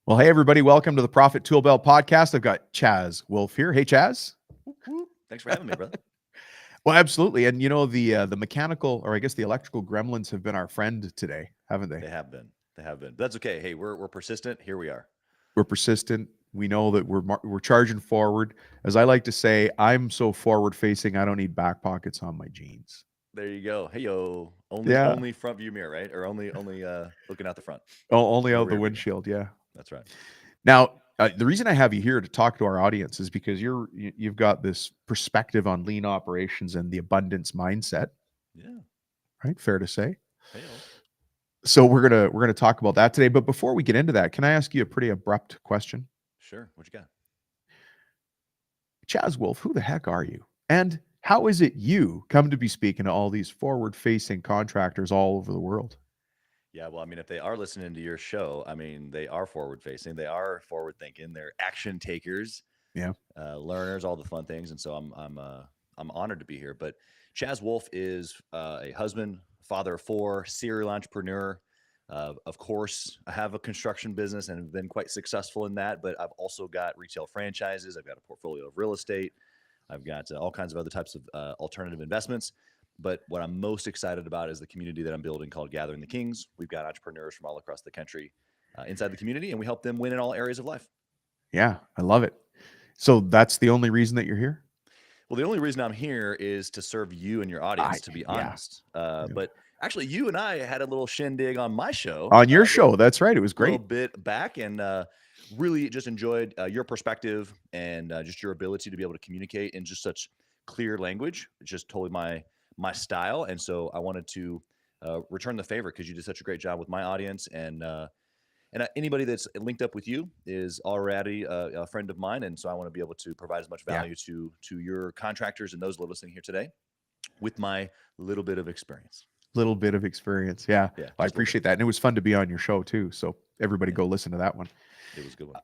Well, hey, everybody. Welcome to the Profit Tool Belt podcast. I've got Chaz Wolfe here. Hey, Chaz. Whoop, whoop. Thanks for having me, brother. Well, absolutely. And you know, the mechanical, or I guess the electrical gremlins have been our friend today, haven't they? They have been. They have been. But that's okay. Hey, we're persistent. Here we are. We're persistent. We know that we're charging forward. As I like to say, I'm so forward facing, I don't need back pockets on my jeans. There you go. Hey yo. Only Yeah. only front view mirror, right? Or only looking out the front. Only No out the rear view. windshield. Yeah. That's right. Now, the reason I have you here to talk to our audience is because you've got this perspective on lean operations and the abundance mindset, Yeah. right? Fair to say. Hey yo. So we're gonna talk about that today. But before we get into that, can I ask you a pretty abrupt question? Sure. What you got? Chaz Wolfe, who the heck are you? And how is it you come to be speaking to all these forward-facing contractors all over the world? Yeah, well, I mean, if they are listening to your show, I mean, they are forward facing, they are forward thinking, they're action takers, Yeah. learners, all the fun things. And so I'm honored to be here. But Chaz Wolfe is a husband, father of four, serial entrepreneur. Of course, I have a construction business and have been quite successful in that. But I've also got retail franchises. I've got a portfolio of real estate. I've got all kinds of other types of alternative investments. But what I'm most excited about is the community that I'm building called Gathering the Kings. We've got entrepreneurs from all across the country inside the community, and we help them win in all areas of life. Yeah, I love it. So that's the only reason that you're here? Well, the only reason I'm here is to serve you and your audience, to be Yeah. honest. But actually, you and I had a little shindig on my show. On your show, that's right. It was A little great. bit back, and really just enjoyed your perspective and just your ability to be able to communicate in just such clear language. It's just totally my style, and so I wanted to return the favor because you did such a great job with my audience, and anybody that's linked up with you is already a friend of mine, and so I want to be able to provide as much Yeah. value to your contractors and those listening here today with my little bit of experience. Little bit of experience. Yeah. Yeah, I just a little appreciate that. And it was fun to be on your show too. So everybody bit. go listen to that one. It was a good one.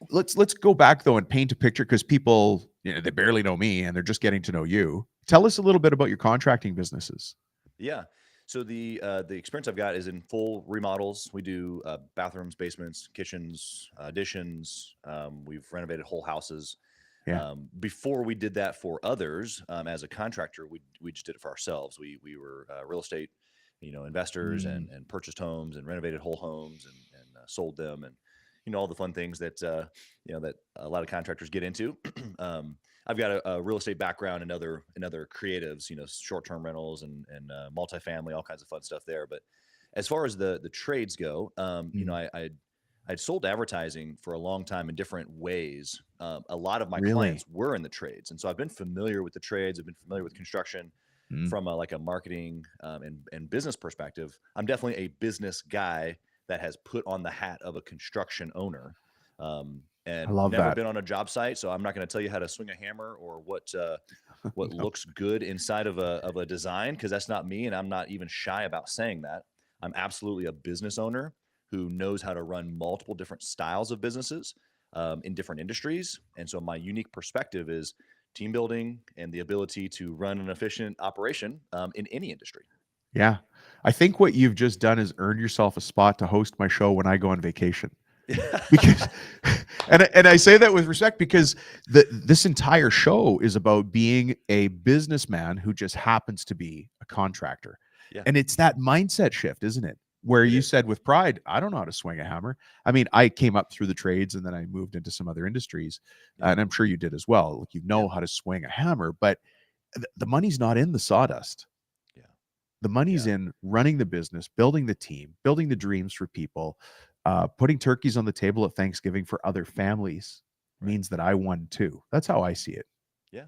Let's go back though and paint a picture because people, they barely know me and they're just getting to know you. Tell us a little bit about your contracting businesses. Yeah. So the experience I've got is in full remodels. We do bathrooms, basements, kitchens, additions. We've renovated whole houses. Yeah. Before we did that for others, as a contractor, we just did it for ourselves. We were real estate, investors and purchased homes and renovated whole homes and sold them and all the fun things that that a lot of contractors get into. I've got a real estate background and other creatives, short-term rentals and multifamily, all kinds of fun stuff there. But as far as the trades go, I'd sold advertising for a long time in different ways. A lot of my Really? clients were in the trades, and so I've been familiar with the trades. I've been familiar with construction from like a marketing and business perspective. I'm definitely a business guy that has put on the hat of a construction owner. I And love never that. been on a job site, so I'm not going to tell you how to swing a hammer or what No. looks good inside of a design, because that's not me, and I'm not even shy about saying that. I'm absolutely a business owner who knows how to run multiple different styles of businesses in different industries, and so my unique perspective is team building and the ability to run an efficient operation in any industry. Yeah. I think what you've just done is earned yourself a spot to host my show when I go on vacation. Because and I say that with respect because this entire show is about being a businessman who just happens to be a contractor. Yeah, And it's that mindset shift, isn't it? Where it you is. said with pride, I don't know how to swing a hammer. I mean, I came up through the trades and then I moved into some other industries, Yeah. and I'm sure you did as well. Like you know Yeah. how to swing a hammer, but the money's not in the sawdust. Yeah. The money's Yeah. in running the business, building the team, building the dreams for people, putting turkeys on the table at Thanksgiving for other families Right. means that I won too. That's how I see it. Yeah.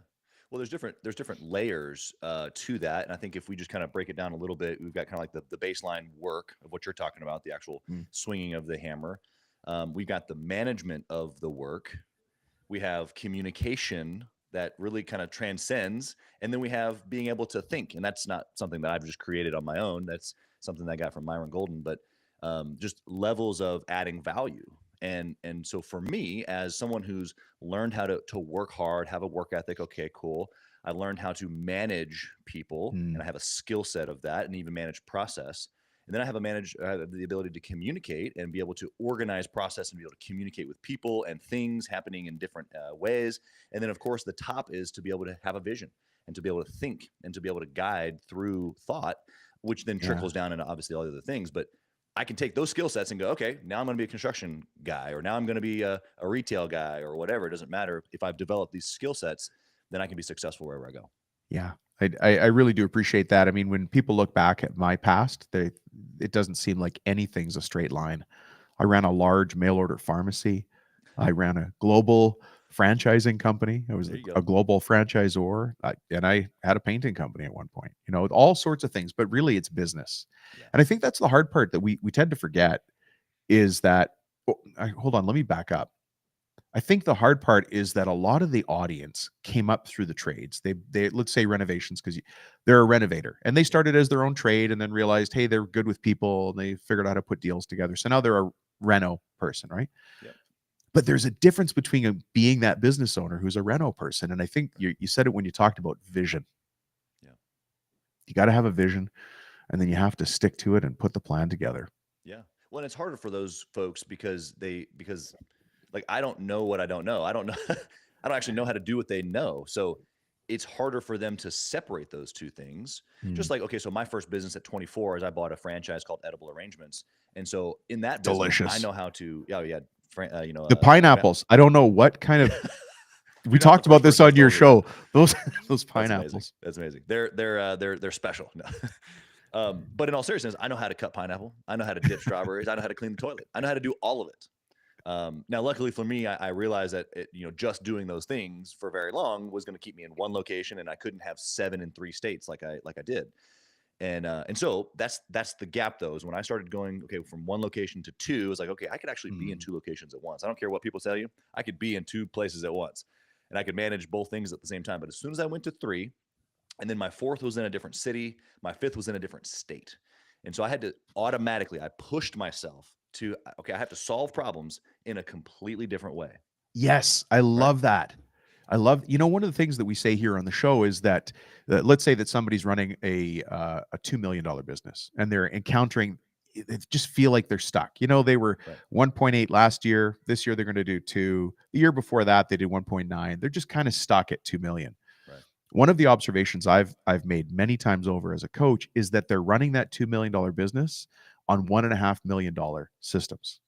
Well, there's different layers to that, and I think if we just kind of break it down a little bit, we've got kind of like the baseline work of what you're talking about, the actual Mm. swinging of the hammer. We've got the management of the work. We have communication that really kind of transcends, and then we have being able to think, and that's not something that I've just created on my own. That's something that I got from Myron Golden, but just levels of adding value. And so for me, as someone who's learned how to work hard, have a work ethic, okay, cool. I learned how to manage people, and Mm. I have a skill set of that, and even manage process. And then I have the ability to communicate and be able to organize, process, and be able to communicate with people and things happening in different ways. And then, of course, the top is to be able to have a vision and to be able to think and to be able to guide through thought, which then Yeah. trickles down into obviously all the other things. But I can take those skill sets and go, okay, now I'm going to be a construction guy, or now I'm going to be a retail guy, or whatever. It doesn't matter. If I've developed these skill sets, then I can be successful wherever I go. Yeah. I really do appreciate that. I mean, when people look back at my past, it doesn't seem like anything's a straight line. I ran a large mail order pharmacy. I ran a global franchising company. I was There you a go. global franchisor, and I had a painting company at one point. All sorts of things, but really it's business. Yeah. And I think that's the hard part that we tend to forget is that. Hold on, let me back up. I think the hard part is that a lot of the audience came up through the trades. They let's say renovations, because they're a renovator and they started as their own trade and then realized, hey, they're good with people and they figured out how to put deals together. So now they're a reno person, right? Yep. But there's a difference between being that business owner who's a reno person. And I think you said it when you talked about vision. Yeah. You got to have a vision, and then you have to stick to it and put the plan together. Yeah. Well, and it's harder for those folks because like I don't know what I don't know. I don't know. I don't actually know how to do what they know. So it's harder for them to separate those two things. Just like, okay, so my first business at 24 is I bought a franchise called Edible Arrangements. And so in that business, I Delicious. know how to, yeah, The pineapples. I don't know what kind of. We You're not the talked about first this person on who's your told me show. Those That's amazing. pineapples. That's amazing. They're special. No. But in all seriousness, I know how to cut pineapple. I know how to dip strawberries. I know how to clean the toilet. I know how to do all of it. Now, luckily for me, I realized that just doing those things for very long was going to keep me in one location, and I couldn't have 7 in 3 states like I did. And so that's the gap. Though is when I started going from one location to 2. It's like, okay, I could actually be in 2 locations at once. I don't care what people tell you. I could be in 2 places at once, and I could manage both things at the same time. But as soon as I went to 3, and then my 4th was in a different city, my 5th was in a different state, and so I had to I pushed myself to, okay, I have to solve problems in a completely different way. Yes, I Right. love that. I love, one of the things that we say here on the show is that, let's say that somebody's running a $2 million business and they're encountering, they just feel like they're stuck. They were Right. 1.8 last year. This year they're going to do 2. The year before that they did 1.9. They're just kind of stuck at 2 million. Right. One of the observations I've made many times over as a coach is that they're running that $2 million business on $1.5 million systems.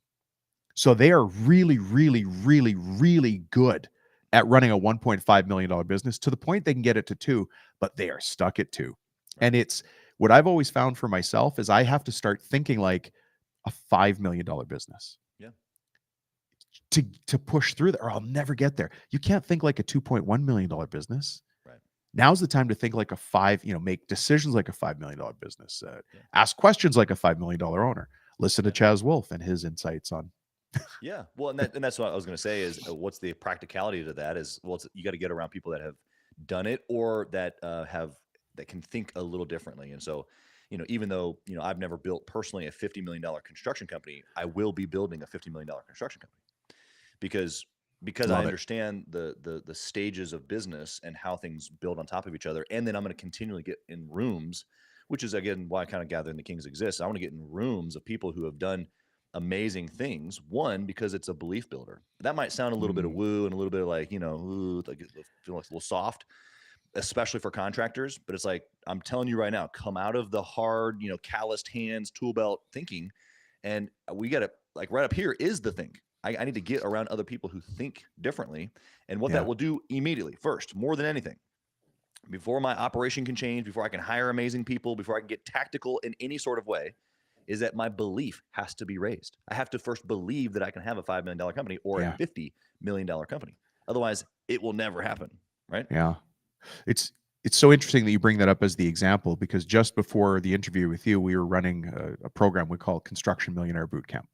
So they are really, really, really, really good at running a $1.5 million business to the point they can get it to 2, but they are stuck at 2. Right. And it's what I've always found for myself is I have to start thinking like a $5 million business. Yeah. To push through there, or I'll never get there. You can't think like a $2.1 million business. Right. Now's the time to think like a 5, make decisions like a $5 million business, ask questions like a $5 million owner. Listen to Chaz Wolfe and his insights on. Yeah. Well, and that's what I was going to say is what's the practicality to that is, well, you got to get around people that have done it or that that can think a little differently. And so, even though, I've never built personally a $50 million construction company, I will be building a $50 million construction company because I understand the stages of business and how things build on top of each other. And then I'm going to continually get in rooms, which is again why I kind of Gathering the Kings exists. I want to get in rooms of people who have done amazing things. One, because it's a belief builder. That might sound a little bit of woo and a little bit of like, ooh, like feel like a little soft, especially for contractors. But it's like, I'm telling you right now, come out of the hard, calloused hands, tool belt thinking. And we got to, like, right up here is the thing. I need to get around other people who think differently. And what that will do immediately, first, more than anything, before my operation can change, before I can hire amazing people, before I can get tactical in any sort of way, is that my belief has to be raised. I have to first believe that I can have a $5 million company or a $50 million company. Otherwise, it will never happen, right? Yeah. It's so interesting that you bring that up as the example, because just before the interview with you, we were running a program we call Construction Millionaire Bootcamp.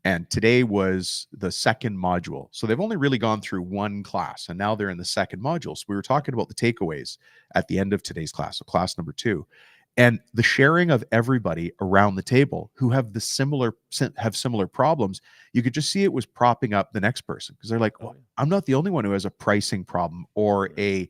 And today was the second module. So they've only really gone through one class, and now they're in the second module. So we were talking about the takeaways at the end of today's class, so class number 2. And the sharing of everybody around the table who have similar problems, you could just see it was propping up the next person, because they're like, well, I'm not the only one who has a pricing problem or a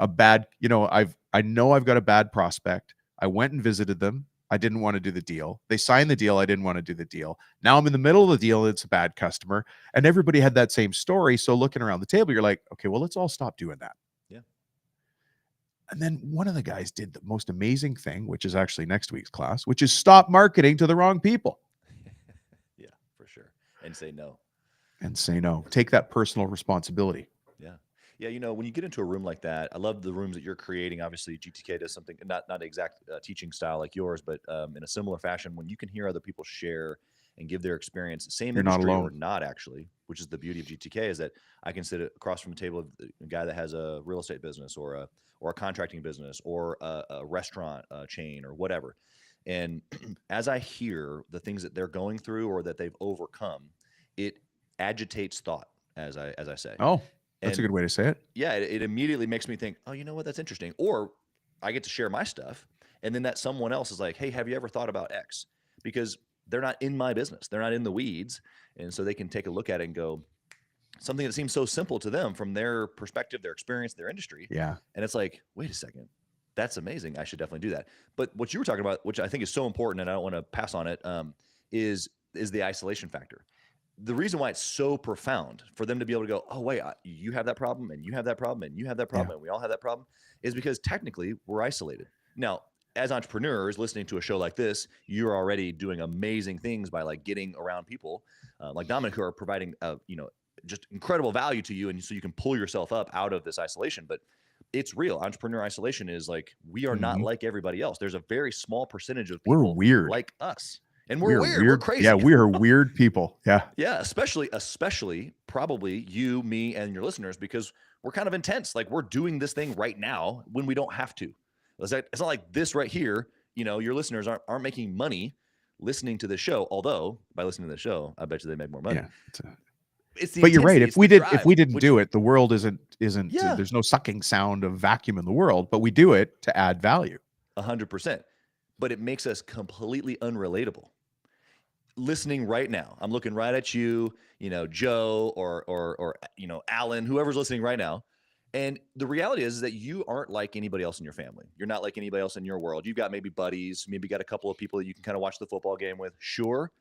bad, I know I've got a bad prospect. I went and visited them. I didn't want to do the deal. They signed the deal. I didn't want to do the deal. Now I'm in the middle of the deal. It's a bad customer. And everybody had that same story. So looking around the table, you're like, okay, well, let's all stop doing that. Yeah. And then one of the guys did the most amazing thing, which is actually next week's class, which is stop marketing to the wrong people. Yeah, for sure. And say no. And say no. Take that personal responsibility. Yeah. Yeah, when you get into a room like that, I love the rooms that you're creating. Obviously, GTK does something not exact teaching style like yours, but in a similar fashion. When you can hear other people share and give their experience, same You're not industry or alone. not actually, which is the beauty of GTK, is that I can sit across from the table of a guy that has a real estate business or a contracting business or a restaurant chain or whatever. And as I hear the things that they're going through or that they've overcome, it agitates thought, as I say. Oh, that's a And good way to say it. yeah, it immediately makes me think, oh, you know what? That's interesting. Or I get to share my stuff. And then that someone else is like, hey, have you ever thought about X? Because they're not in my business. They're not in the weeds. And so they can take a look at it and go, something that seems so simple to them from their perspective, their experience, their industry. Yeah. And it's like, wait a second. That's amazing. I should definitely do that. But what you were talking about, which I think is so important, and I don't want to pass on it, is the isolation factor. The reason why it's so profound for them to be able to go, oh, wait, you have that problem and you have that problem and you have that problem Yeah. and we all have that problem, is because technically we're isolated. Now, as entrepreneurs listening to a show like this, you're already doing amazing things by like getting around people like Dominic, who are providing, just incredible value to you. And so you can pull yourself up out of this isolation. But it's real. Entrepreneur isolation is like, we are not Mhm. like everybody else. There's a very small percentage of We're people weird. like us. And we're weird. We're crazy. Yeah, we are weird people. Yeah. Yeah, especially probably you, me, and your listeners, because we're kind of intense. Like we're doing this thing right now when we don't have to. It's not like this right here. Your listeners aren't making money listening to this show. Although by listening to the show, I bet you they make more money. Yeah. It's the But you're right. intensity, If we didn't do it, the world isn't. Yeah. There's no sucking sound of vacuum in the world. But we do it to add value. 100%. But it makes us completely unrelatable. Listening right now, I'm looking right at you, Joe or Alan, whoever's listening right now. And the reality is that you aren't like anybody else in your family. You're not like anybody else in your world. You've got maybe buddies, maybe got a couple of people that you can kind of watch the football game with. Sure.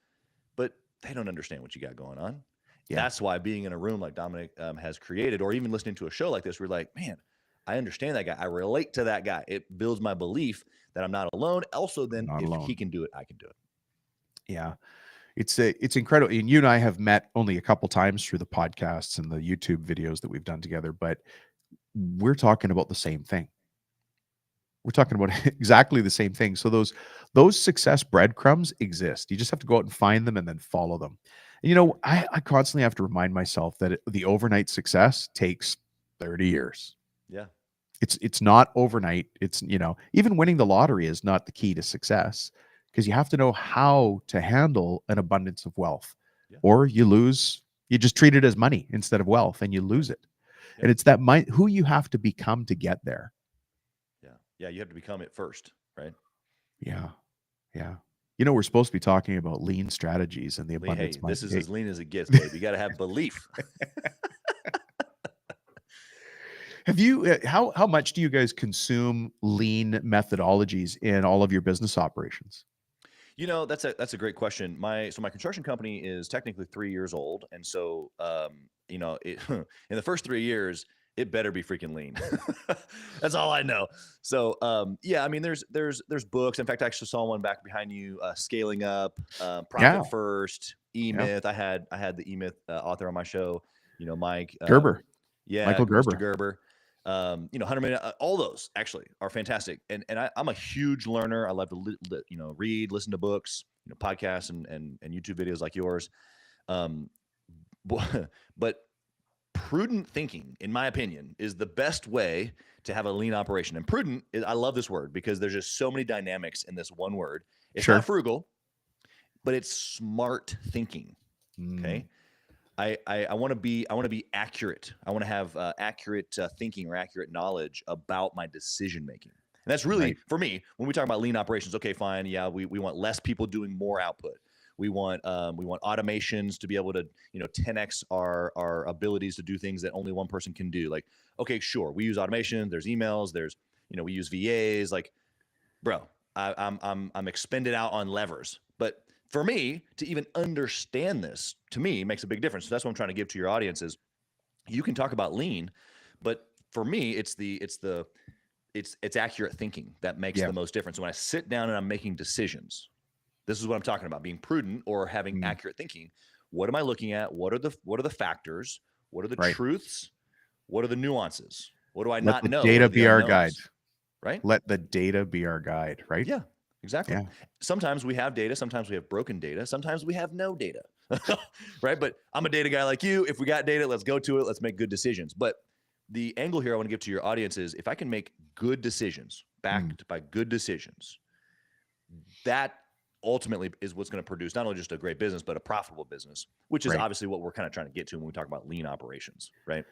But they don't understand what you got going on. Yeah. That's why being in a room like Dominic has created, or even listening to a show like this, we're like, man, I understand that guy. I relate to that guy. It builds my belief that I'm not alone. Also, then if he can do it, I can do it. Yeah. It's incredible. And you and I have met only a couple times through the podcasts and the YouTube videos that we've done together, but we're talking about the same thing. We're talking about exactly the same thing. So those success breadcrumbs exist. You just have to go out and find them and then follow them. And, I constantly have to remind myself that the overnight success takes 30 years. Yeah. It's not overnight. It's, even winning the lottery is not the key to success, because you have to know how to handle an abundance of wealth. Yeah. Or you just treat it as money instead of wealth and you lose it. Yeah. And it's that mind, who you have to become to get there. Yeah. Yeah. You have to become it first, right? Yeah. Yeah. We're supposed to be talking about lean strategies and the abundance. Hey, this is as lean as it gets, babe. You got to have belief. Have you, how much do you guys consume lean methodologies in all of your business operations? That's a great question. My construction company is technically 3 years old. And so, in the first 3 years, it better be freaking lean. That's all I know. So, there's books. In fact, I actually saw one back behind you, Scaling Up, Profit First, E-Myth. Yeah. I had the E-Myth author on my show, Mike Gerber. Yeah. Michael Gerber. Mr. Gerber. 100 Minute, all those actually are fantastic. And I'm a huge learner. I love to, read, listen to books, podcasts and YouTube videos like yours. But prudent thinking, in my opinion, is the best way to have a lean operation. And prudent, I love this word because there's just so many dynamics in this one word. It's not frugal, but it's smart thinking. Okay. I want to be accurate. I want to have accurate thinking or accurate knowledge about my decision making. And that's really, for me, when we talk about lean operations, okay, fine. Yeah, we want less people doing more output. We want automations to be able to, 10x our abilities to do things that only one person can do. Like, okay, sure, we use automation. There's emails. There's, we use VAs. Like, bro, I'm expended out on levers. But for me to even understand this, to me, makes a big difference. So that's what I'm trying to give to your audience is you can talk about lean, but for me, it's accurate thinking that makes Yeah. the most difference. When I sit down and I'm making decisions, this is what I'm talking about: being prudent or having Mm, accurate thinking. What am I looking at? What are the factors? What are the right. truths? What are the nuances? What do I Let not the know? What data are the be our guide. unknowns? Right? Let the data be our guide, right? Yeah, exactly. Yeah. Sometimes we have data, sometimes we have broken data, sometimes we have no data. Right? But I'm a data guy like you. If we got data, let's go to it. Let's make good decisions. But the angle here I want to give to your audience is if I can make good decisions, Mm, backed by good decisions, that ultimately is what's going to produce not only just a great business, but a profitable business, which is right. obviously what we're kind of trying to get to when we talk about lean operations, right?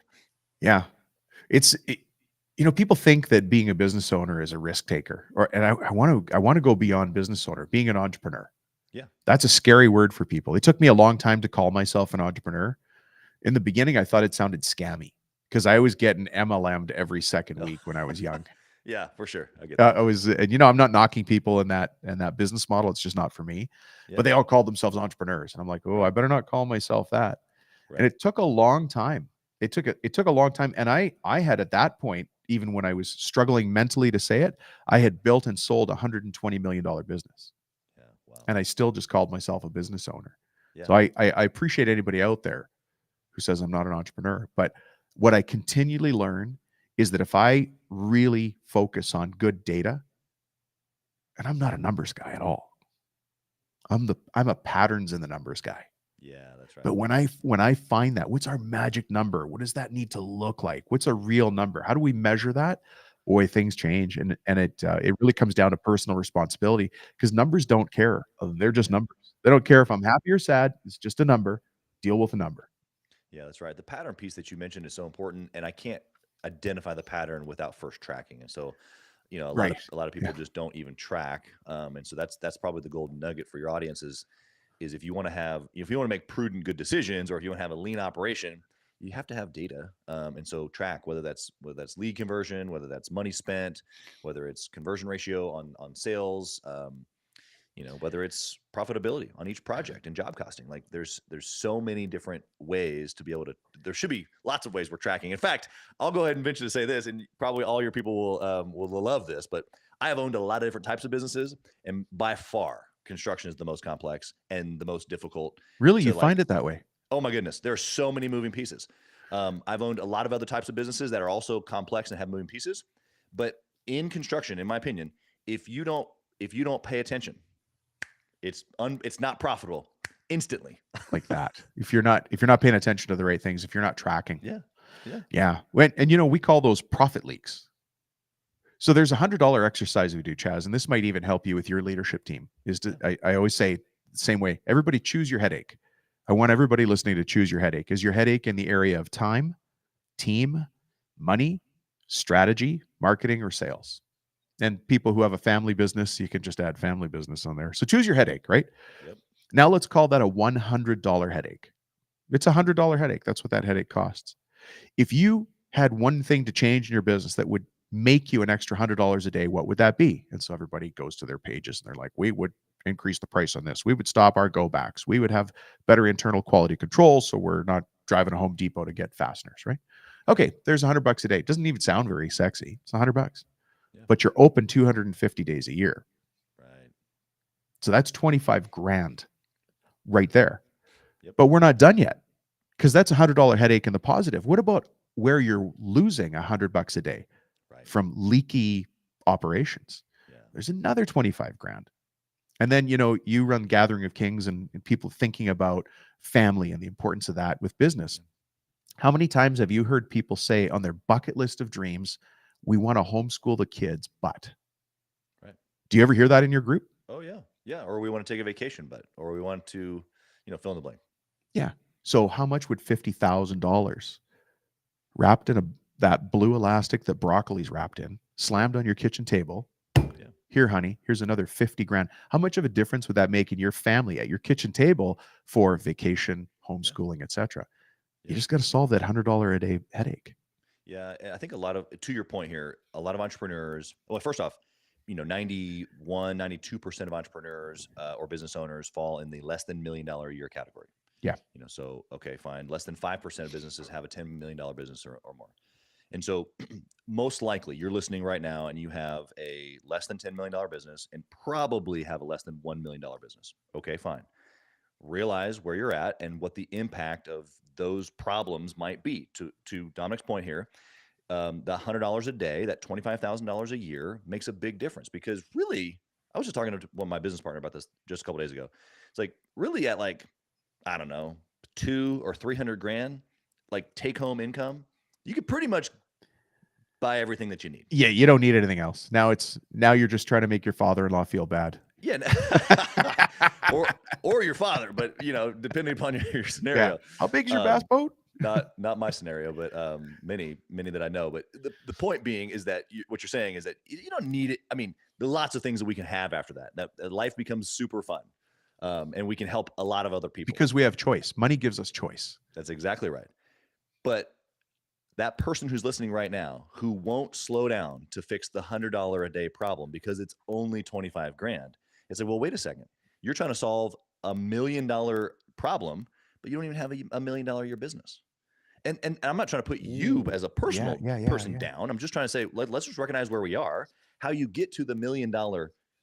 Yeah. It's it, people think that being a business owner is a risk taker, and I want to go beyond business owner, being an entrepreneur. Yeah. That's a scary word for people. It took me a long time to call myself an entrepreneur. In the beginning, I thought it sounded scammy because I was getting MLM'd every second Oh, week when I was young. yeah, for sure. I get that. I was, and I'm not knocking people in that business model. It's just not for me. Yeah. But they all called themselves entrepreneurs, and I'm like, oh, I Right. better not call myself that. And Right. it took a long time. It took a long time, and I had at that point, even when I was struggling mentally to say it, I had built and sold $120 million business, Yeah. Wow. and I still just called myself a business owner. Yeah. So I appreciate anybody out there who says I'm not an entrepreneur. But what I continually learn is that if I really focus on good data, and I'm not a numbers guy at all. I'm a patterns in the numbers guy. Yeah, that's right. But when I find that, what's our magic number? What does that need to look like? What's a real number? How do we measure that? Boy, things change, and it really comes down to personal responsibility because numbers don't care. They're just Yeah. numbers. They don't care if I'm happy or sad. It's just a number. Deal with a number. Yeah, that's right. The pattern piece that you mentioned is so important, and I can't identify the pattern without first tracking. And so, a lot of Right. a lot of people Yeah. just don't even track. And so that's probably the golden nugget for your audience is if you want to make prudent good decisions, or if you want to have a lean operation, you have to have data. And so track whether that's lead conversion, whether that's money spent, whether it's conversion ratio on sales. Whether it's profitability on each project and job costing. Like there's so many different ways to be able to. There should be lots of ways we're tracking. In fact, I'll go ahead and venture to say this, and probably all your people will love this. But I have owned a lot of different types of businesses, and by far, construction is the most complex and the most difficult Really, you to find like. it that way? Oh my goodness, there are so many moving pieces. I've owned a lot of other types of businesses that are also complex and have moving pieces, but in construction, in my opinion, if you don't if you don't pay attention, it's not profitable instantly. Like that. If you're not paying attention to the right things, if you're not tracking. Yeah. Yeah. Yeah. And we call those profit leaks. So there's $100 exercise we do, Chaz, and this might even help you with your leadership team. Yeah. I always say the same way. Everybody choose your headache. I want everybody listening to choose your headache. Is your headache in the area of time, team, money, strategy, marketing, or sales? And people who have a family business, you can just add family business on there. So choose your headache, right? Yep. Now let's call that a $100 headache. It's a $100 headache. That's what that headache costs. If you had one thing to change in your business that would make you an extra $100 a day, what would that be? And so everybody goes to their pages and they're like, we would increase the price on this. We would stop our go backs. We would have better internal quality control. So we're not driving to Home Depot to get fasteners, right? Okay, there's $100 a day. It doesn't even sound very sexy. It's $100, Yeah. but you're open 250 days a year. Right. So that's 25 grand right there. Yep. But we're not done yet because that's $100 headache in the positive. What about where you're losing $100 a day Right. from leaky operations? Yeah. There's another 25 grand. And then, you run Gathering of Kings and people thinking about family and the importance of that with business. How many times have you heard people say on their bucket list of dreams, we want to homeschool the kids, but Right. do you ever hear that in your group? Oh yeah. Yeah. Or we want to take a vacation, or we want to, fill in the blank. Yeah. So how much would $50,000 wrapped in that blue elastic that broccoli's wrapped in, slammed on your kitchen table? Yeah. Here, honey, here's another 50 grand. How much of a difference would that make in your family at your kitchen table for vacation, Yeah. homeschooling, etc.? You Yeah. just got to solve that $100 a day headache. Yeah. And I think to your point here, a lot of entrepreneurs, well, first off, 91, 92% of entrepreneurs or business owners fall in the less than $1 million a year category. Yeah. So, okay, fine. Less than 5% of businesses have a $10 million business or more. And so most likely you're listening right now and you have a less than $10 million business and probably have a less than $1 million business. Okay, fine. Realize where you're at and what the impact of those problems might be. To Dominic's point here, the $100 a day, that $25,000 a year makes a big difference because really, I was just talking to one of my business partner about this just a couple days ago. It's like really at like, I don't know, 200 or 300 grand, like take home income, you could pretty much buy everything that you need. Yeah, you don't need anything else. Now you're just trying to make your father-in-law feel bad. Yeah. or your father, but depending upon your scenario. Yeah. How big is your bass boat? Not my scenario, but many that I know. But the point being is that what you're saying is that you don't need it. I mean, there are lots of things that we can have after that. That life becomes super fun, and we can help a lot of other people because we have choice. Money gives us choice. That's exactly right. But that person who's listening right now who won't slow down to fix the $100 a day problem because it's only 25 grand. It's like, well, wait a second. You're trying to solve $1 million problem, but you don't even have a $1 million a year business. And I'm not trying to put you as a personal person down. I'm just trying to say, let's just recognize where we are. How you get to the $1 million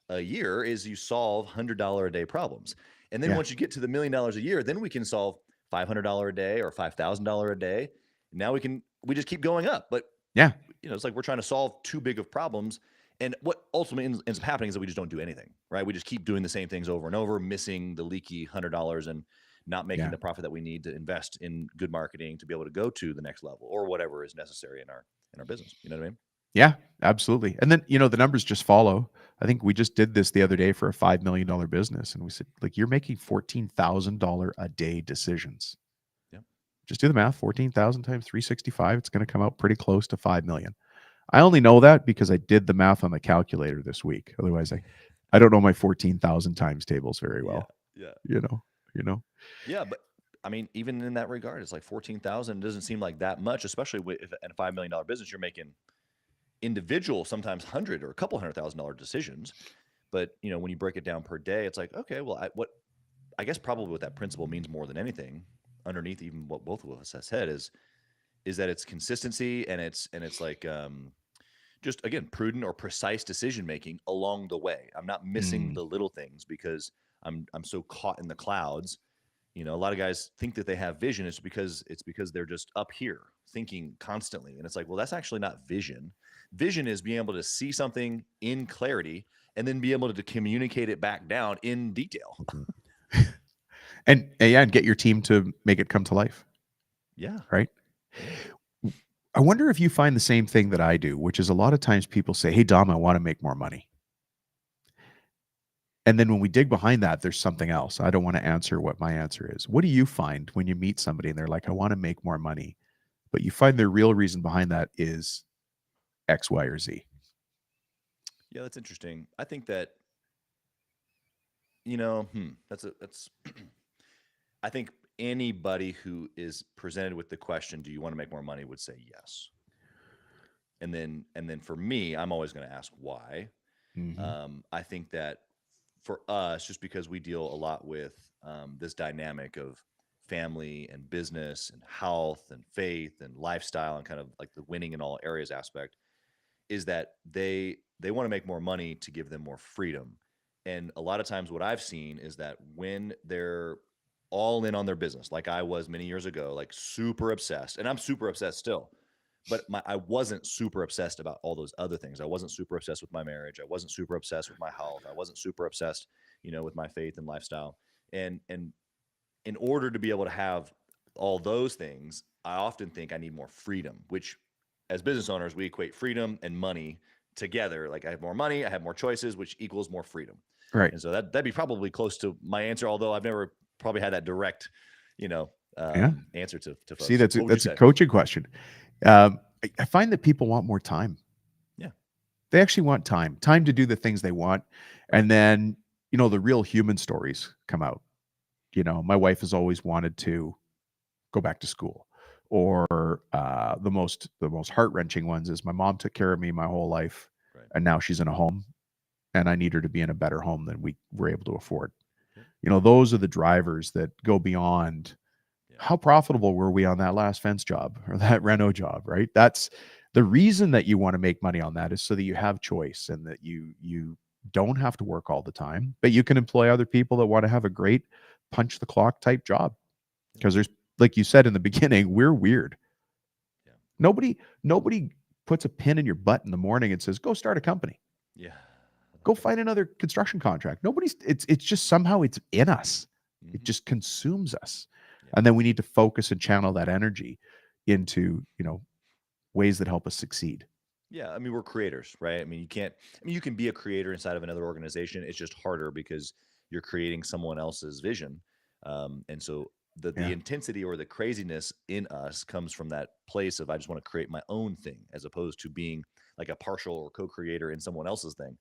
a year is you solve $100 a day problems. And then once you get to the $1 million a year, then we can solve $500 a day or $5,000 a day. Now we just keep going up. But it's like we're trying to solve too big of problems. And what ultimately ends up happening is that we just don't do anything, right? We just keep doing the same things over and over, missing the leaky $100 and not making the profit that we need to invest in good marketing to be able to go to the next level or whatever is necessary in our business. You know what I mean? Yeah, absolutely. And then, the numbers just follow. I think we just did this the other day for a $5 million business. And we said, like, you're making $14,000 a day decisions. Yeah. Just do the math. 14,000 times 365. It's going to come out pretty close to 5 million. I only know that because I did the math on the calculator this week. Otherwise, I don't know my 14,000 times tables very well. Yeah. Yeah, but I mean, even in that regard, it's like 14,000 doesn't seem like that much, especially if in a $5 million business, you're making individual, sometimes $100,000 or a couple $100,000 decisions. But when you break it down per day, it's like, okay, well, I guess probably what that principle means more than anything, underneath even what both of us have said, is that it's consistency and it's like just again prudent or precise decision making along the way. I'm not missing the little things because I'm so caught in the clouds. A lot of guys think that they have vision. It's because they're just up here thinking constantly. And it's like, well, that's actually not vision. Vision is being able to see something in clarity and then be able to communicate it back down in detail. and get your team to make it come to life. Yeah. Right. I wonder if you find the same thing that I do, which is a lot of times people say, hey, Dom, I want to make more money. And then when we dig behind that, there's something else. I don't want to answer what my answer is. What do you find when you meet somebody and they're like, I want to make more money, but you find the real reason behind that is X, Y, or Z? Yeah, that's interesting. I think that, that's I think anybody who is presented with the question, do you want to make more money, would say yes. And then for me, I'm always going to ask why. Mm-hmm. I think that for us, just because we deal a lot with this dynamic of family and business and health and faith and lifestyle and kind of like the winning in all areas aspect, is that they want to make more money to give them more freedom. And a lot of times what I've seen is that when they're all in on their business, like I was many years ago, like super obsessed, and I'm super obsessed still, but I wasn't super obsessed about all those other things. I wasn't super obsessed with my marriage. I wasn't super obsessed with my health. I wasn't super obsessed, with my faith and lifestyle. And in order to be able to have all those things, I often think I need more freedom, which as business owners, we equate freedom and money together. Like I have more money, I have more choices, which equals more freedom. Right. And so that'd be probably close to my answer, although I've never probably had that direct, answer to folks. See, that's a coaching question. I find that people want more time. Yeah. They actually want time to do the things they want. Right. And then, the real human stories come out. My wife has always wanted to go back to school, or the most heart-wrenching ones is my mom took care of me my whole life. Right. And now she's in a home and I need her to be in a better home than we were able to afford. Yep. Those are the drivers that go beyond Yeah. how profitable were we on that last fence job or that reno job, right? That's the reason that you want to make money on that, is so that you have choice and that you don't have to work all the time, but you can employ other people that want to have a great punch the clock type job. Yep. Because there's, like you said in the beginning, we're weird. Yeah. Nobody puts a pin in your butt in the morning and says, go start a company. Yeah. Go find another construction contract. Nobody's, it's just somehow it's in us. It Hmm. just consumes us. Yeah. And then we need to focus and channel that energy into, ways that help us succeed. Yeah, I mean, we're creators, right? I mean, you can't. I mean, you can be a creator inside of another organization. It's just harder because you're creating someone else's vision, and so the Yeah. intensity or the craziness in us comes from that place of I just want to create my own thing, as opposed to being like a partial or co-creator in someone else's thing.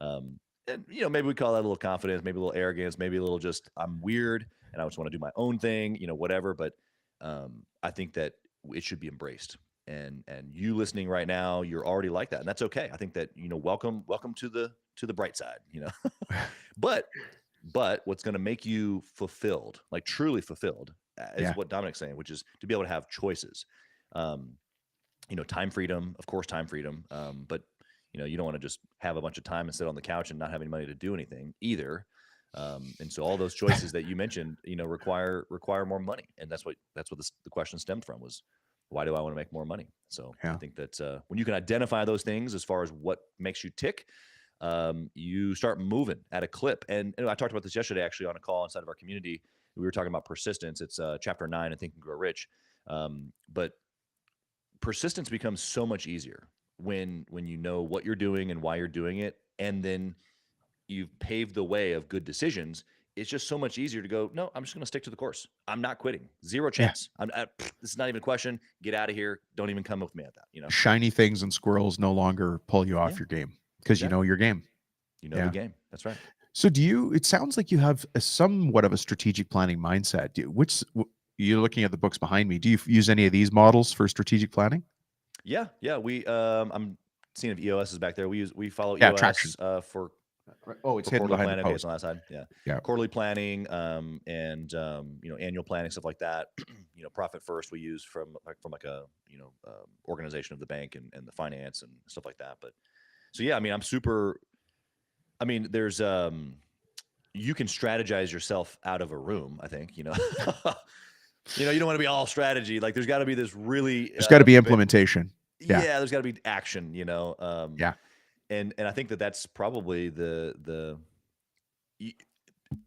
And maybe we call that a little confidence, maybe a little arrogance, maybe a little just I'm weird and I just want to do my own thing, whatever. But I think that it should be embraced. And you listening right now, you're already like that, and that's okay. I think that welcome to the bright side. But what's going to make you fulfilled, like truly fulfilled, is Yeah. what Dominic's saying, which is to be able to have choices. Um, time freedom, of course, time freedom. But you don't want to just have a bunch of time and sit on the couch and not have any money to do anything either. And so all those choices that you mentioned, require more money, and that's what the question stemmed from, was why do I want to make more money? So I Yeah. think that when you can identify those things as far as what makes you tick, you start moving at a clip. And I talked about this yesterday, actually, on a call inside of our community. We were talking about persistence. It's chapter 9 in Think and Grow Rich. But persistence becomes so much easier when you know what you're doing and why you're doing it, and then you've paved the way of good decisions. It's just so much easier to go, no, I'm just going to stick to the course. I'm not quitting. Zero Yeah. chance. This is not even a question. Get out of here. Don't even come with me at that. Shiny things and squirrels no longer pull you off Yeah, your game, because you know exactly. your game. You know the Yeah. game. That's right. So it sounds like you have a somewhat of a strategic planning mindset. You're looking at the books behind me. Do you use any of these models for strategic planning? Yeah. We I'm seeing if EOS is back there. We follow Yeah. Traction. EOS for Oh, it's for hidden quarterly behind the planning. Okay, it's post. on that side. Yeah. Yeah. Quarterly planning, and annual planning, stuff like that. Profit first we use from like a organization of the bank and the finance and stuff like that. But so yeah, I mean, I'm super. I mean, there's you can strategize yourself out of a room. I think you don't want to be all strategy. Like there's got to be this really There's got to be implementation. Yeah. yeah, there's got to be action. Yeah. And I think that that's probably the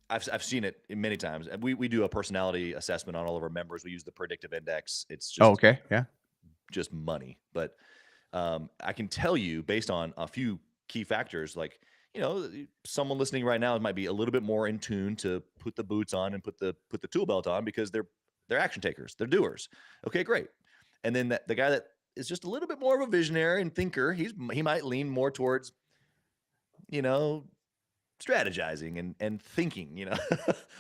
I've seen it many times. We do a personality assessment on all of our members. We use the predictive index. It's Oh, just okay. Yeah. just money, but I can tell you based on a few key factors, like someone listening right now might be a little bit more in tune to put the boots on and put the tool belt on because they're action takers, they're doers. Okay, great. And then the guy that is just a little bit more of a visionary and thinker, he might lean more towards you know strategizing and thinking,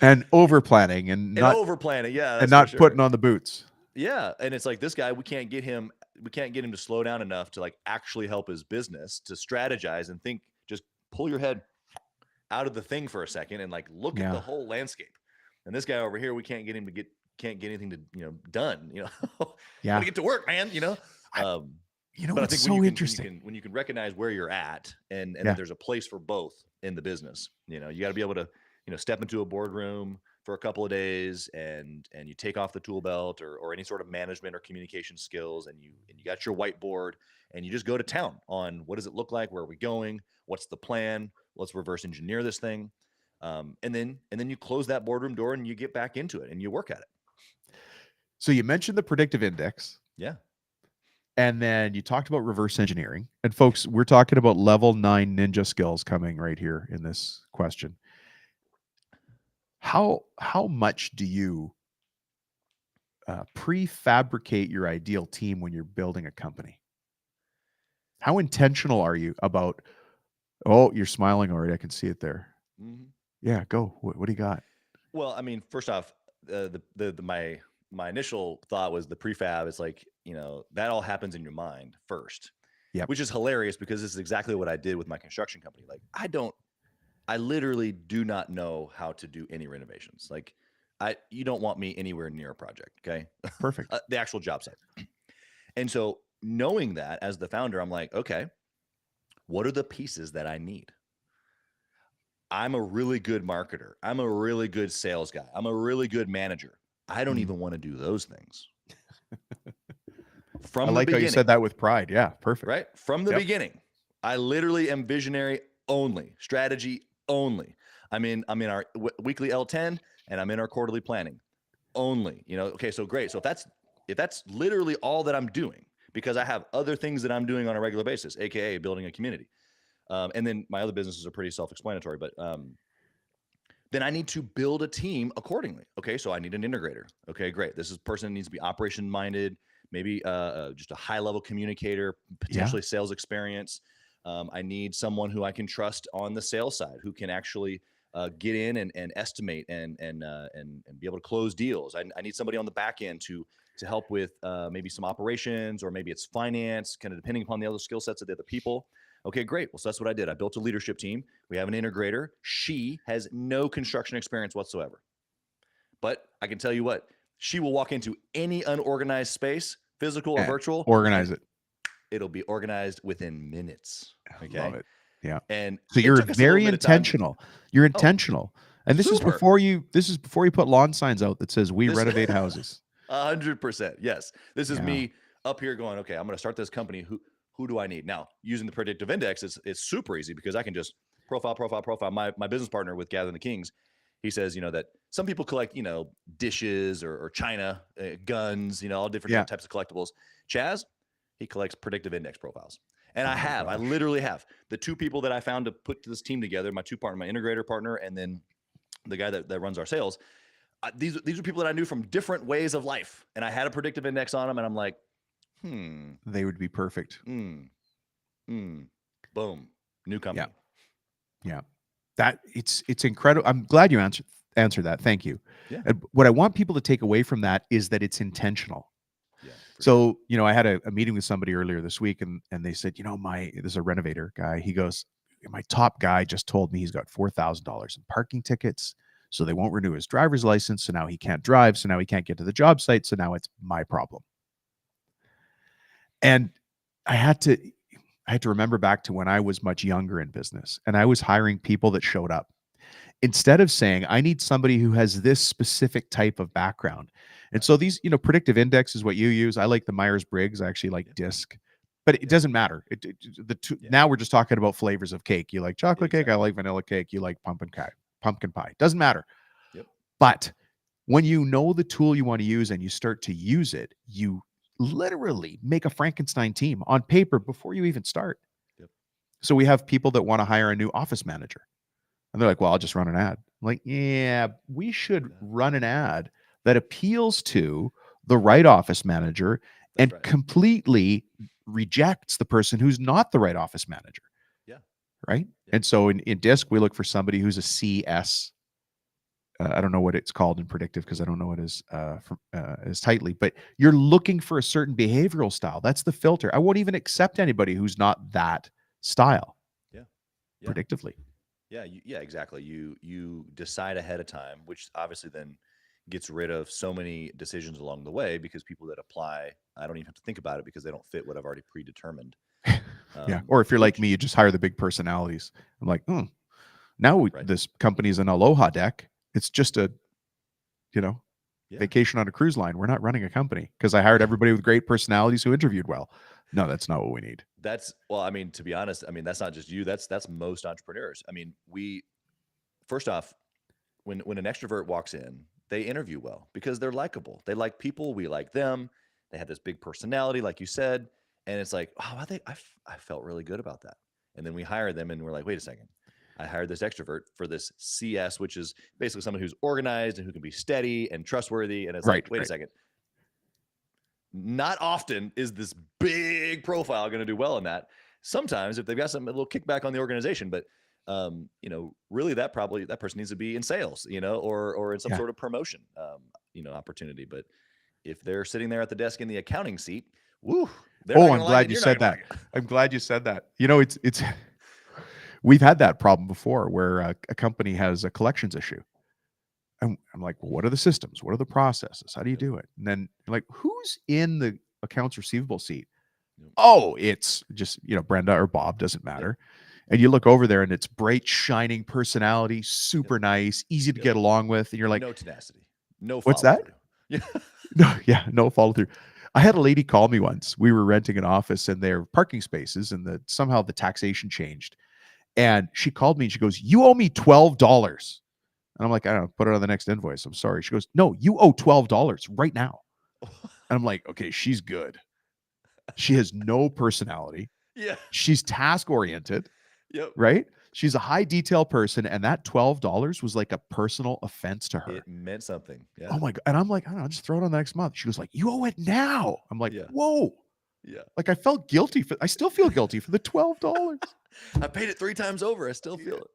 And over planning and over planning. Yeah, and that's for not sure. putting on the boots. Yeah, and it's like this guy, we can't get him to slow down enough to like actually help his business to strategize and think. Just pull your head out of the thing for a second and like look at the Yeah. whole landscape. And this guy over here, we can't get him to can't get anything to done. Yeah. Gotta get to work, man. I, But I it's think when you so can when you interesting. can when you can recognize where you're at and that Yeah. there's a place for both in the business, you got to be able to step into a boardroom for a couple of days and you take off the tool belt or any sort of management or communication skills, and you got your whiteboard and you just go to town on what does it look like, where are we going, what's the plan, let's reverse engineer this thing, and then you close that boardroom door and you get back into it and you work at it. So you mentioned the predictive index. Yeah. And then you talked about reverse engineering. And folks, we're talking about level 9 ninja skills coming right here in this question. How much do you prefabricate your ideal team when you're building a company? How intentional are you about? Oh, you're smiling already. I can see it there. Hmm. Yeah, go. What do you got? Well, I mean, first off, my initial thought was the prefab is like, that all happens in your mind first. Yep. which is hilarious because this is exactly what I did with my construction company. Like I literally do not know how to do any renovations. Like you don't want me anywhere near a project. Okay. Perfect. The actual job site. And so knowing that as the founder, I'm like, okay, what are the pieces that I need? I'm a really good marketer. I'm a really good sales guy. I'm a really good manager. I don't Mm. even want to do those things I from the like how you beginning, said that with pride. Yeah, perfect. right? From the Yep. beginning. I literally am visionary only, strategy only. I'm in our weekly L10 and I'm in our quarterly planning only. Okay, so great. So if that's literally all that I'm doing, because I have other things that I'm doing on a regular basis, aka building a community. And then my other businesses are pretty self-explanatory, but then I need to build a team accordingly. Okay, so I need an integrator. Okay, great. This is person that needs to be operation minded, maybe just a high level communicator, Yeah. potentially sales experience. I need someone who I can trust on the sales side, who can actually get in and estimate and be able to close deals. I need somebody on the back end to help with maybe some operations, or maybe it's finance, kind of depending upon the other skill sets of the other people. Okay, great. Well, so that's what I did. I built a leadership team. We have an integrator. She has no construction experience whatsoever. But I can tell you what, she will walk into any unorganized space, physical or And virtual, and organize it. it'll be organized within minutes. Love Okay. it. Yeah. And So it you're took us a little very bit of time. intentional. You're Oh, intentional. And super. this is before you put lawn signs out that says we This renovate houses. 100%. Yes. This is Yeah. me up here going, okay, I'm going to start this company. Who do I need? Now, using the predictive index, it's super easy because I can just profile. My business partner with Gathering the Kings, he says, that some people collect, dishes or china, guns, all Yeah. different types of collectibles. Chaz, he collects predictive index profiles. And Oh my I gosh. literally have the two people that I found to put this team together, my integrator partner, and then the guy that runs our sales. These are people that I knew from different ways of life, and I had a predictive index on them, and I'm like, They would be perfect. boom, new Yeah. company. Yeah. That it's incredible. I'm glad you answered that. Thank you. Yeah, And what I want people to take away from that is that it's intentional. yeah, for sure. So, I had a meeting with somebody earlier this week, and they said, there's a renovator guy. He goes, my top guy just told me he's got $4,000 in parking tickets. So they won't renew his driver's license. So now he can't drive. So now he can't get to the job site. So now it's my problem. And I had to remember back to when I was much younger in business and I was hiring people that showed up. Instead of saying, I need somebody who has this specific type of background. And Right. so these, predictive index is what you use. I like the Myers-Briggs. I actually like Yeah. DISC, but it doesn't matter. Yeah. Now we're just talking about flavors of cake. You like chocolate cake. I Exactly. like vanilla cake. You like pumpkin pie. Doesn't matter. Yep. But when you know the tool you want to use and you start to use it, you literally make a Frankenstein team on paper before you even start. Yep. So we have people that want to hire a new office manager. And they're like, well, I'll just run an ad. I'm like, yeah, we should run an ad that appeals to the right office manager That's and right. completely rejects the person who's not the right office manager. Yeah. Right. Yeah. And so in DISC, we look for somebody who's a CS. I don't know what it's called in predictive because I don't know it as tightly, but you're looking for a certain behavioral style. That's the filter. I won't even accept anybody who's not that style Yeah. Yeah. predictively. Yeah. Yeah. Exactly. You decide ahead of time, which obviously then gets rid of so many decisions along the way, because people that apply, I don't even have to think about it because they don't fit what I've already predetermined. Yeah. Or if you're like Which me, you just hire the big personalities. I'm like, now right. this company's an Aloha deck. It's just a, Yeah. vacation on a cruise line. We're not running a company because I hired everybody with great personalities who interviewed well. No, that's not what we need. To be honest, that's not just you. That's most entrepreneurs. First off, when an extrovert walks in, they interview well because they're likable. They like people. We like them. They have this big personality, like you said, and it's like, oh, I felt really good about that. And then we hire them, and we're like, wait a second. I hired this extrovert for this CS, which is basically someone who's organized and who can be steady and trustworthy. And it's Right. like, wait a second. Not often is this big profile going to do well in that. Sometimes if they've got a little kickback on the organization, but really that person needs to be in sales, or in some Yeah. sort of promotion, opportunity. But if they're sitting there at the desk in the accounting seat, woo, They're not Oh, going I'm to like it. glad And you you're not said going to that. like it. I'm glad you said that. You know, it's we've had that problem before where a company has a collections issue. And I'm like, well, what are the systems? What are the processes? How do you Yep. do it? And then you're like, who's in the accounts receivable seat? Yep. Oh, it's just, Brenda or Bob, doesn't Yep. matter. And you look over there and it's bright, shining personality, super Yep. nice, easy to Yep. get along with. And you're like, No tenacity. No what's follow that? through. Yeah. No, yeah, no follow through. I had a lady call me once. We were renting an office and there were parking spaces and somehow the taxation changed. And she called me and she goes, "You owe me $12." And I'm like, I don't know, put it on the next invoice. I'm sorry. She goes, "No, you owe $12 right now." And I'm like, okay, she's good. She has no personality. Yeah. She's task oriented, Yep. right? She's a high detail person. And that $12 was like a personal offense to her. It meant something. Yeah. Oh my God. And I'm like, I don't know, just throw it on the next month. She was like, "You owe it now." I'm like, Yeah. whoa. Yeah. Like I felt guilty I still feel guilty for the $12. I paid it 3 times over. I still feel it.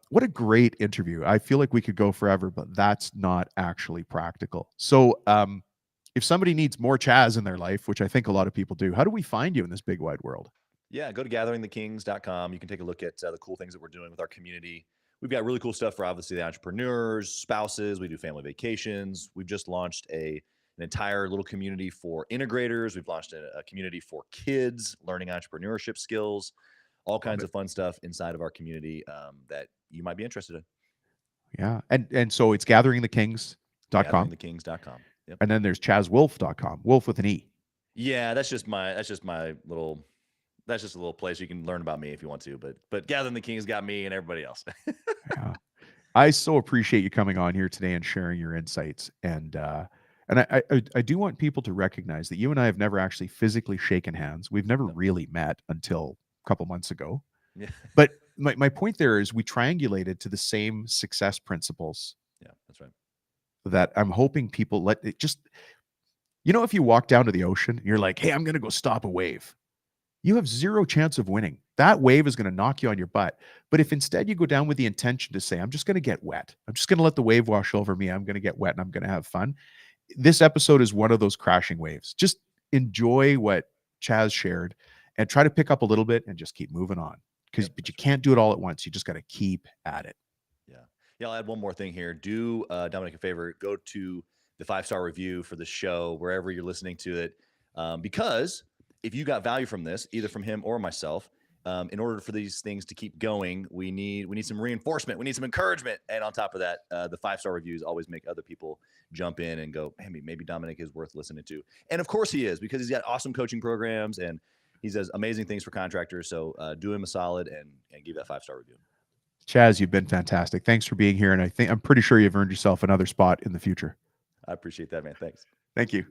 What a great interview. I feel like we could go forever, but that's not actually practical. So, if somebody needs more Chaz in their life, which I think a lot of people do, how do we find you in this big wide world? Yeah, go to gatheringthekings.com. You can take a look at the cool things that we're doing with our community. We've got really cool stuff for obviously the entrepreneurs, spouses. We do family vacations. We've just launched an entire little community for integrators. We've launched a community for kids learning entrepreneurship skills, all Love kinds it. of fun stuff inside of our community that you might be interested in. Yeah. And so it's gatheringthekings.com. Gatheringthekings.com. Yep. And then there's chazwolfe.com, wolf with an E. Yeah, that's just my little. That's just a little place you can learn about me if you want to. But Gathering the Kings got me and everybody else. Yeah. I so appreciate you coming on here today and sharing your insights. And I do want people to recognize that you and I have never actually physically shaken hands. We've never Yep. really met until a couple months ago. Yeah. But my point there is we triangulated to the same success principles Yeah, that's right. that I'm hoping people let it just, if you walk down to the ocean and you're like, hey, I'm going to go stop a wave, you have zero chance of winning. That wave is going to knock you on your butt. But if instead you go down with the intention to say, I'm just going to get wet, I'm just going to let the wave wash over me, I'm going to get wet and I'm going to have fun. This episode is one of those crashing waves. Just enjoy what Chaz shared and try to pick up a little bit and just keep moving on. But you Right. can't do it all at once. You just got to keep at it. Yeah. Yeah. I'll add one more thing here. Do Dominic a favor. Go to the 5-star review for the show, wherever you're listening to it. Because if you got value from this, either from him or myself, in order for these things to keep going, we need some reinforcement. We need some encouragement. And on top of that, the 5-star reviews always make other people jump in and go, hey, maybe Dominic is worth listening to. And of course he is, because he's got awesome coaching programs and he does amazing things for contractors. So do him a solid and give that 5-star review. Chaz, you've been fantastic. Thanks for being here. And I'm pretty sure you've earned yourself another spot in the future. I appreciate that, man. Thanks. Thank you.